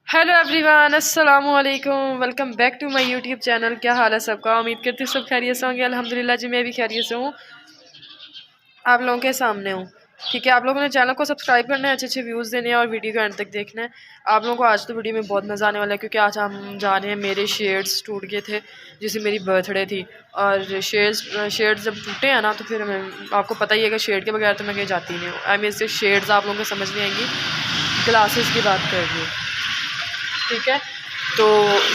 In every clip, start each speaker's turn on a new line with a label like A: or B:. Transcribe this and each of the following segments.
A: Hello everyone, अस्सलाम वालेकुम। Welcome back to my YouTube channel. क्या हाल है सबका? उम्मीद करती हूँ सब खैरियत से होंगे। अल्हम्दुलिल्लाह जी, मैं भी खैरियत से हूँ, आप लोगों के सामने हूँ। ठीक है, आप लोगों ने चैनल को सब्सक्राइब करना है, अच्छे अच्छे व्यूज़ देने हैं और वीडियो को एंड तक देखना है। आप लोगों को आज तो वीडियो में बहुत मज़ा आने वाला है, क्योंकि आज हम जा रहे हैं, मेरे शेड्स टूट गए थे जिससे मेरी बर्थडे थी। और शेड्स जब टूटे हैं ना, तो फिर मैं, आपको पता ही है कि शेड के बगैर तो मैं कहीं जाती नहीं हूँ। आई मीन से शेड्स आप लोगों को समझ नहीं आएंगी, ग्लासेस की बात कर रही हूँ। ठीक है, तो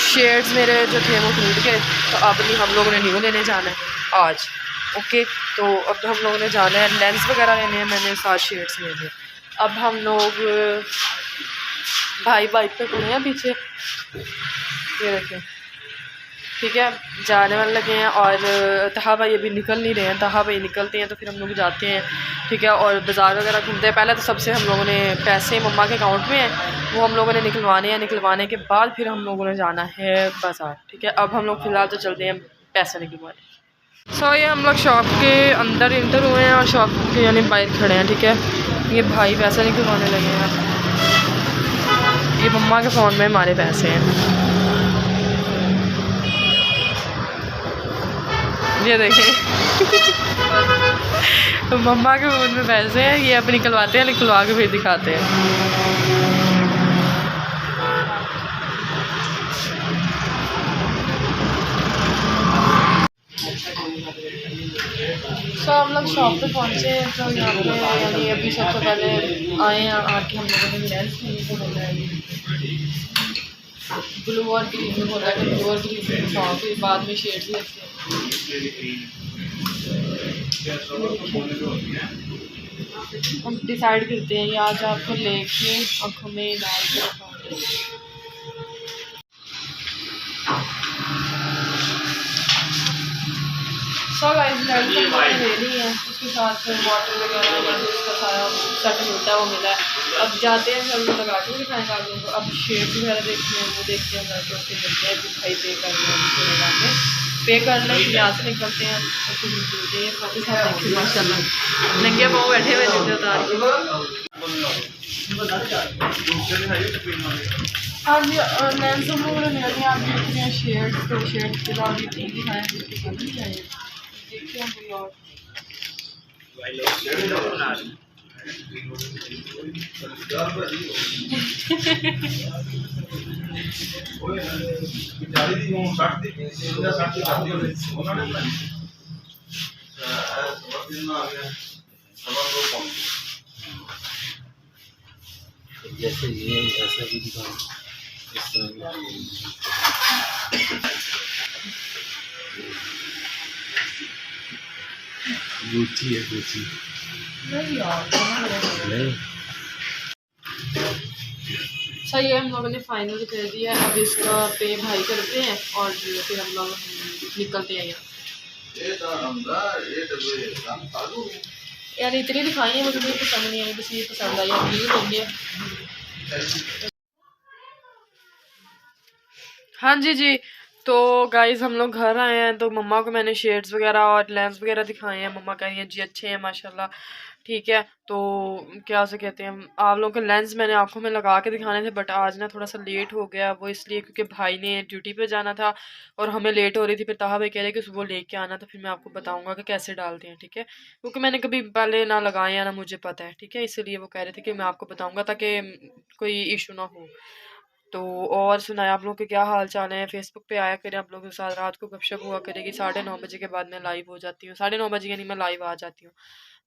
A: शेड्स मेरे जो थे वो टूट गए, तो अब नहीं, हम लोगों ने न्यू लेने जाना है आज। ओके, तो अब हम लोगों ने जाना है, लेंस वगैरह लेने हैं, मैंने 7 शेड्स लेने। अब हम लोग भाई बाइक पे खड़े हैं पीछे, ये देखें। ठीक है, जाने वाले लगे हैं और तहा भाई अभी निकल नहीं रहे हैं। तहा भाई निकलते हैं तो फिर हम लोग जाते हैं। ठीक है, और बाज़ार वगैरह घूमते हैं। पहले तो सबसे हम लोगों ने पैसे मम्मा के अकाउंट में हैं, वो हम लोगों ने निकलवाने हैं। निकलवाने के बाद फिर हम लोगों ने जाना है बाज़ार। ठीक है, अब हम लोग फ़िलहाल तो चलते हैं पैसे निकलवाने। ये हम लोग शॉप के अंदर इंटर हुए हैं और शॉप के यानी बाहर खड़े हैं। ठीक है, ये भाई पैसे निकलवाने लगे हैं। ये मम्मा के फ़ोन में हमारे पैसे हैं, ये देखें। तो मम्मा के फ़ोन में पैसे हैं, ये अब निकलवाते हैं, निकलवा के फिर दिखाते हैं। हम लोग शॉप पे पहुँचे हैं, तो यहाँ पे यानी अभी सबसे पहले आए हैं, आके हम लोगों ने लेंस लेने को बोला है। ब्लू और ग्रीन में बोला कि ब्लू और ग्रीन में दिखाओ, फिर बाद में शेड्स लेते हैं। हम डिसाइड करते हैं, या आज आपको लेके आँखों में डाल के रखाऊंगे। गाइस, लेंस हम लोगों ने ले ली है, उसके साथ वाटर वगैरह या जो उसका सारा सेट मिलता है वो मिला है। अब जाते हैं, फिर लगा के दिखाएंगे आप लोगों को। अब शेड्स वगैरह देखते हैं, वो देखते हैं घर पे, फिर मिलते हैं। फिर भाई पे कर लें, लगा के पे कर लें, फिर यहाँ से निकलते हैं और फिर मिलते हैं। काफ़ी सारे देखिए माशाल्लाह नंगे पाँव बैठे हुए जूते उतार के। हाँ जी, लेंस हम लोगों ने ले लिया। आप देख रहे हैं शेड्स, तो शेड्स के बाद ये दिखाएँ देखते हैं कोई और।
B: जैसे ये ऐसा भी दिखाओ, इस तरह गुची है, गुची नहीं।
A: सही है, हम लोगों ने फाइनल कर दिया है। अब इसका पे भाई करते हैं और फिर हम लोग निकलते हैं यहाँ। यार इतनी दिखाई है, मुझे भी पसंद नहीं आई, बस ये पसंद आई है, ब्लू हो गया। हाँ जी जी, तो गाइज़ हम लोग घर आए हैं, तो मम्मा को मैंने शेड्स वगैरह और लेंस वगैरह दिखाए हैं। मम्मा कह रही हैं जी अच्छे हैं माशाल्लाह। ठीक है, तो क्या से कहते हैं, आप लोगों के लेंस मैंने आंखों में लगा के दिखाने थे, बट आज ना थोड़ा सा लेट हो गया। वो इसलिए क्योंकि भाई ने ड्यूटी पे जाना था और हमें लेट हो रही थी। फिर ताहा भाई कह रहे कि सुबह लेके आना, तो फिर मैं आपको बताऊंगा कि कैसे डालते हैं। ठीक है, क्योंकि मैंने कभी पहले ना लगाए या ना मुझे पता है। ठीक है, इसलिए वो कह रहे थे कि मैं आपको बताऊँगा ताकि कोई इशू ना हो। तो और सुनाए, आप लोग के क्या हाल चाल है? फेसबुक पे आया करें, आप लोगों के साथ रात को गपशप हुआ करेगी। 9:30 बजे के बाद मैं लाइव हो जाती हूँ, 9:30 बजे यानी मैं लाइव आ जाती हूँ।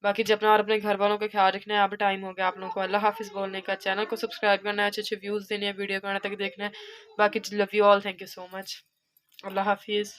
A: बाकी जब अपना और अपने घर वालों का ख्याल रखना है। अब टाइम हो गया आप लोगों को अल्लाह हाफिज़ बोलने का। चैनल को सब्सक्राइब करना है, अच्छे अच्छे व्यूज़ देने हैं, वीडियो को आने तक देखना है। बाकी love you all, thank you so much. अल्लाह हाफिज़।